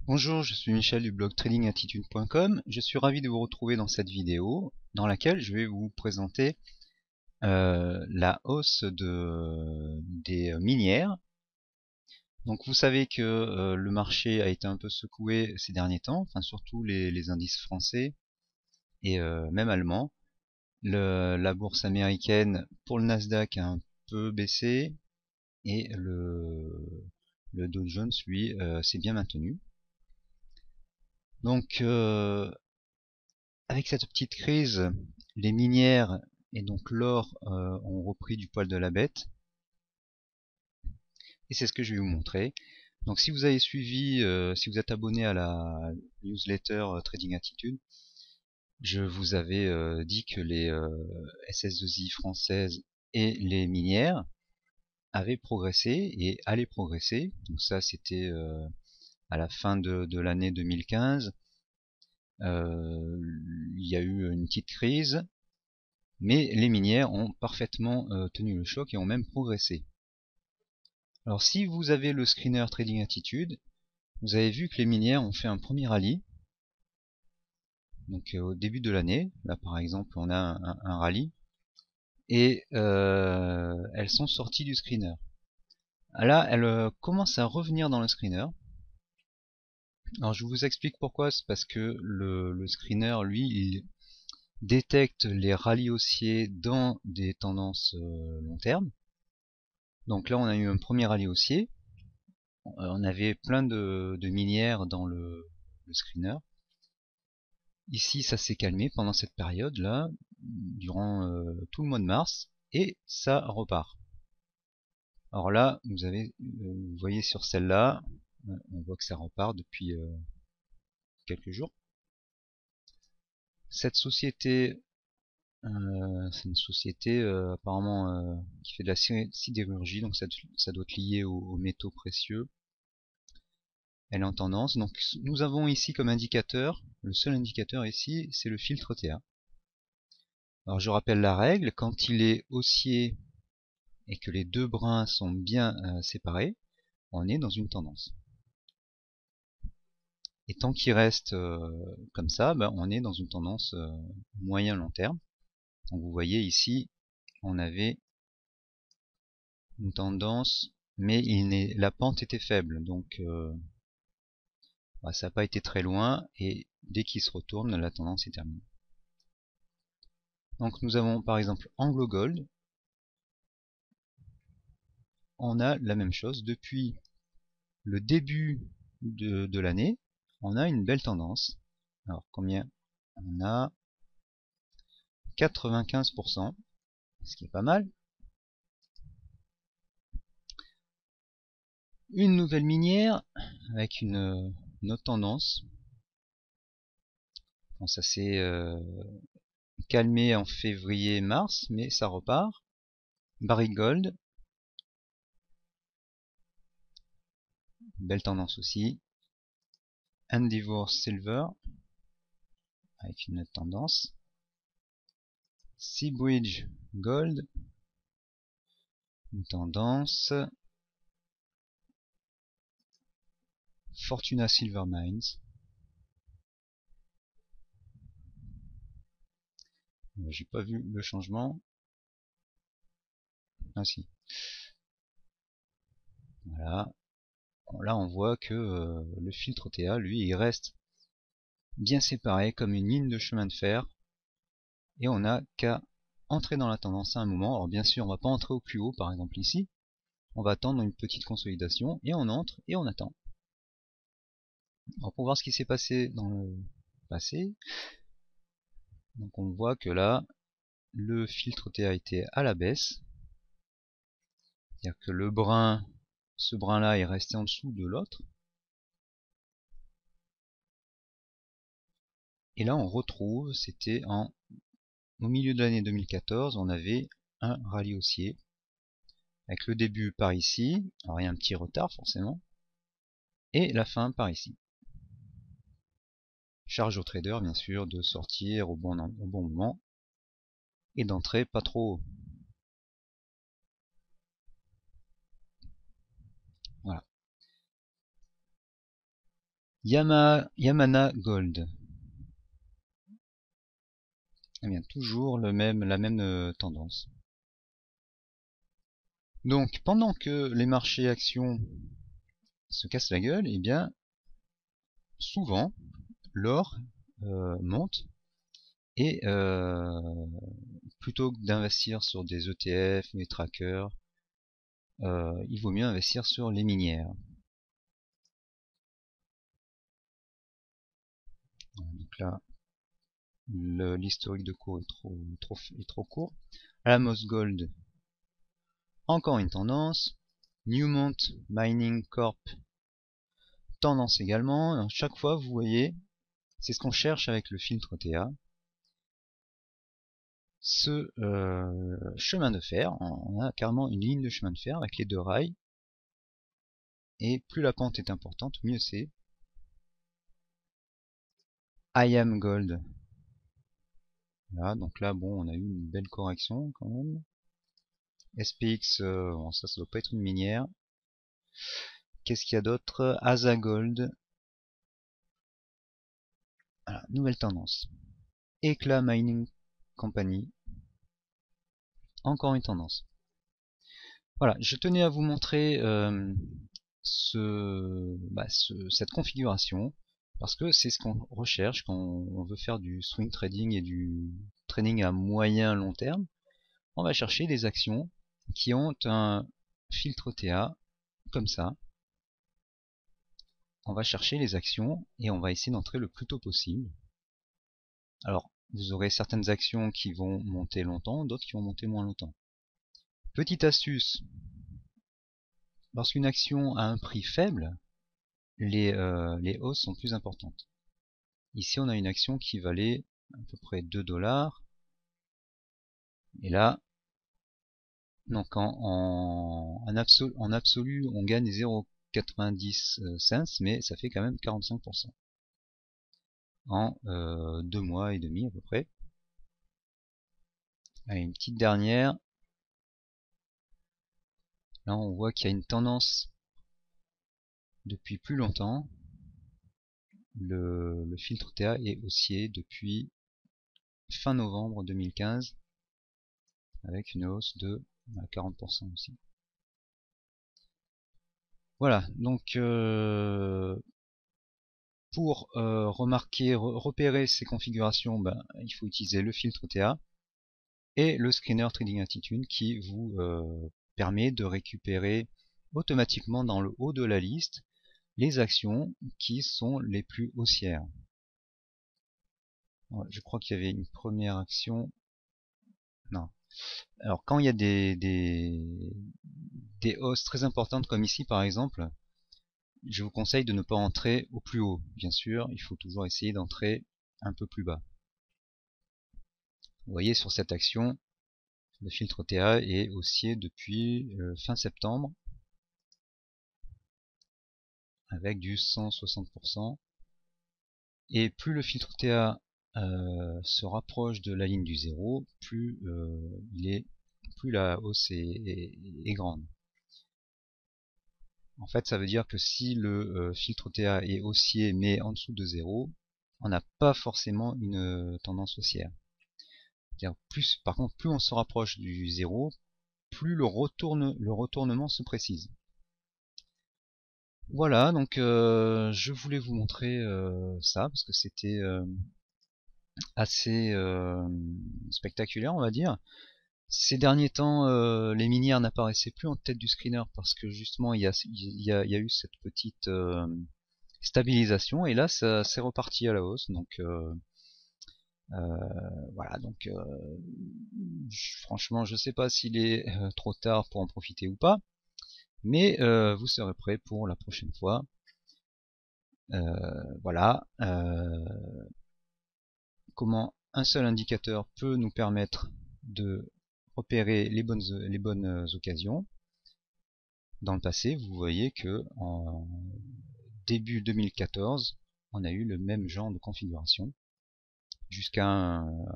Bonjour, je suis Michel du blog tradingattitude.com. Je suis ravi de vous retrouver dans cette vidéo dans laquelle je vais vous présenter la hausse des minières. Donc vous savez que le marché a été un peu secoué ces derniers temps, enfin surtout les indices français et même allemands. La bourse américaine pour le Nasdaq a un peu baissé et le Dow Jones lui s'est bien maintenu. Donc avec cette petite crise, les minières et donc l'or ont repris du poil de la bête. Et c'est ce que je vais vous montrer. Donc si vous avez suivi, si vous êtes abonné à la newsletter Trading Attitude, je vous avais dit que les SS2I françaises et les minières avaient progressé et allaient progresser. Donc ça c'était à la fin de l'année 2015. Il y a eu une petite crise. Mais les minières ont parfaitement tenu le choc et ont même progressé. Alors si vous avez le screener Trading Attitude, vous avez vu que les minières ont fait un premier rallye. Donc au début de l'année, là par exemple on a un rallye, et elles sont sorties du screener. Là elles commencent à revenir dans le screener. Alors je vous explique pourquoi, c'est parce que le screener lui il détecte les rallyes haussiers dans des tendances long terme. Donc là on a eu un premier rallye haussier, on avait plein de minières dans le screener. Ici ça s'est calmé pendant cette période là, durant tout le mois de mars, et ça repart. Alors là vous voyez sur celle-là, on voit que ça repart depuis quelques jours. Cette société, c'est une société apparemment qui fait de la sidérurgie, donc ça doit être lié aux métaux précieux. Elle est en tendance. Donc nous avons ici comme indicateur, le seul indicateur ici, c'est le filtre TA. Alors je rappelle la règle, quand il est haussier et que les deux brins sont bien séparés, on est dans une tendance. Et tant qu'il reste comme ça, on est dans une tendance moyen-long terme. Donc vous voyez ici, on avait une tendance, mais la pente était faible, donc ça n'a pas été très loin, et dès qu'il se retourne, la tendance est terminée. Donc nous avons par exemple AngloGold, on a la même chose depuis le début de l'année, on a une belle tendance. Alors combien? On a 95%, ce qui est pas mal. Une nouvelle minière avec une autre tendance. Bon, ça s'est calmé en février-mars, mais ça repart. Barrick Gold, belle tendance aussi. Endeavour Silver, avec une autre tendance. Seabridge Gold, une tendance. Fortuna Silver Mines. J'ai pas vu le changement. Ah si. Voilà. Là on voit que le filtre TA, lui, il reste bien séparé comme une ligne de chemin de fer. Et on n'a qu'à entrer dans la tendance à un moment. Alors bien sûr, on va pas entrer au plus haut, par exemple ici. On va attendre une petite consolidation et on entre et on attend. Alors pour voir ce qui s'est passé dans le passé, donc on voit que là, le filtre TA était à la baisse. C'est-à-dire que ce brin là est resté en dessous de l'autre. Et là on retrouve, c'était au milieu de l'année 2014, on avait un rallye haussier. Avec le début par ici, alors il y a un petit retard forcément, et la fin par ici. Charge au trader bien sûr de sortir au bon moment, et d'entrer pas trop haut. Voilà. Yamana Gold. Eh bien, toujours la même tendance. Donc, pendant que les marchés actions se cassent la gueule, eh bien, souvent, l'or monte et plutôt que d'investir sur des ETF ou des trackers, il vaut mieux investir sur les minières. Donc là, l'historique de cours est trop court. Alamos Gold, encore une tendance. Newmont Mining Corp, tendance également. Alors, chaque fois, vous voyez, c'est ce qu'on cherche avec le filtre TA. Ce chemin de fer, on a carrément une ligne de chemin de fer avec les deux rails. Et plus la pente est importante, mieux c'est. IAM Gold. Voilà, donc là, bon, on a eu une belle correction quand même. SPX, bon, ça doit pas être une minière. Qu'est-ce qu'il y a d'autre? Asa Gold. Voilà, nouvelle tendance. Eclat Mining Company. Encore une tendance. Voilà, je tenais à vous montrer cette configuration parce que c'est ce qu'on recherche quand on veut faire du swing trading et du trading à moyen long terme. On va chercher des actions qui ont un filtre TA comme ça. On va chercher les actions et on va essayer d'entrer le plus tôt possible. Alors, vous aurez certaines actions qui vont monter longtemps, d'autres qui vont monter moins longtemps. Petite astuce, lorsqu'une action a un prix faible, les hausses sont plus importantes. Ici, on a une action qui valait à peu près 2 $. Et là, donc en absolu, on gagne 0,90 cents, mais ça fait quand même 45% en 2 mois et demi à peu près. Allez, une petite dernière. Là, on voit qu'il y a une tendance depuis plus longtemps. Le filtre TA est haussier depuis fin novembre 2015 avec une hausse de 40% aussi. Voilà, donc pour repérer ces configurations, il faut utiliser le filtre TA et le screener Trading Attitude qui vous permet de récupérer automatiquement dans le haut de la liste les actions qui sont les plus haussières. Ouais, je crois qu'il y avait une première action. Non. Alors quand il y a des hausses très importantes comme ici par exemple, je vous conseille de ne pas entrer au plus haut. Bien sûr, il faut toujours essayer d'entrer un peu plus bas. Vous voyez sur cette action, le filtre TA est haussier depuis fin septembre avec du 160%. Et plus le filtre TA se rapproche de la ligne du 0, plus la hausse est grande. En fait, ça veut dire que si le filtre TA est haussier mais en dessous de 0, on n'a pas forcément une tendance haussière. Par contre, plus on se rapproche du 0, plus le retournement se précise. Voilà, donc je voulais vous montrer ça parce que c'était assez spectaculaire, on va dire. Ces derniers temps, les minières n'apparaissaient plus en tête du screener parce que justement il y a eu cette petite stabilisation et là ça c'est reparti à la hausse. Donc voilà, donc franchement je sais pas s'il est trop tard pour en profiter ou pas, mais vous serez prêt pour la prochaine fois. Voilà comment un seul indicateur peut nous permettre de repérer les bonnes occasions. Dans le passé, vous voyez que en début 2014, on a eu le même genre de configuration jusqu'à un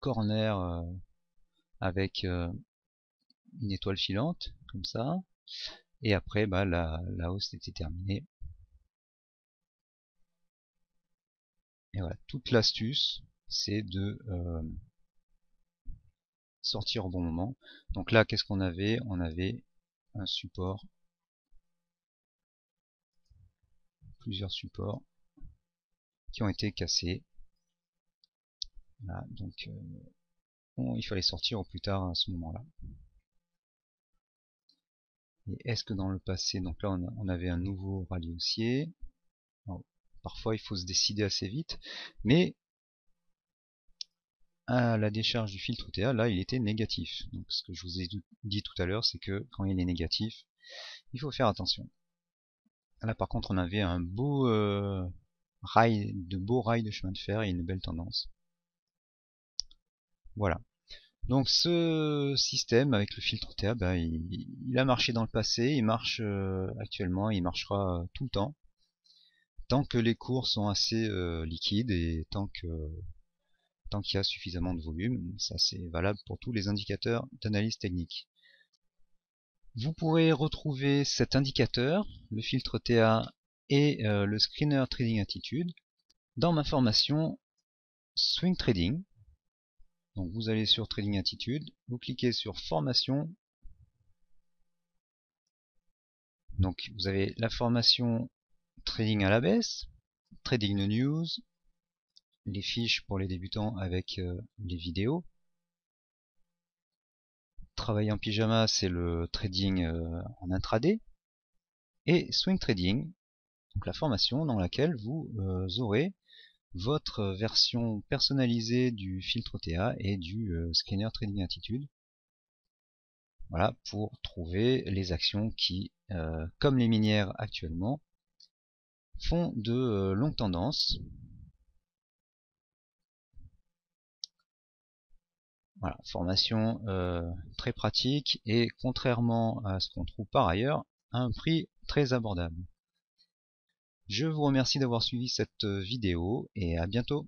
corner avec une étoile filante comme ça, et après la hausse était terminée. Et voilà, toute l'astuce, c'est de sortir au bon moment. Donc là, qu'est-ce qu'on avait? On avait un support, plusieurs supports qui ont été cassés. Voilà, donc bon, il fallait sortir au plus tard à ce moment-là. Et est-ce que dans le passé, donc là on avait un nouveau rallye haussier. Alors, parfois il faut se décider assez vite, mais à la décharge du filtre TA, là il était négatif. Donc ce que je vous ai dit tout à l'heure, c'est que quand il est négatif, il faut faire attention. Là par contre on avait un beau beaux rails de chemin de fer et une belle tendance. Voilà. Donc ce système avec le filtre TA, bah, il a marché dans le passé, il marche actuellement, il marchera tout le temps, tant que les cours sont assez liquides et tant qu'il y a suffisamment de volume. Ça c'est valable pour tous les indicateurs d'analyse technique. Vous pourrez retrouver cet indicateur, le filtre TA et le screener Trading Attitude dans ma formation Swing Trading. Donc vous allez sur Trading Attitude, vous cliquez sur Formation. Donc vous avez la formation Trading à la baisse, Trading the News, les fiches pour les débutants avec les vidéos. Travailler en pyjama, c'est le trading en intraday. Et Swing Trading, donc la formation dans laquelle vous aurez votre version personnalisée du filtre TA et du scanner Trading Attitude. Voilà, pour trouver les actions qui, comme les minières actuellement, font de longues tendances. Voilà, formation très pratique et contrairement à ce qu'on trouve par ailleurs, à un prix très abordable. Je vous remercie d'avoir suivi cette vidéo et à bientôt.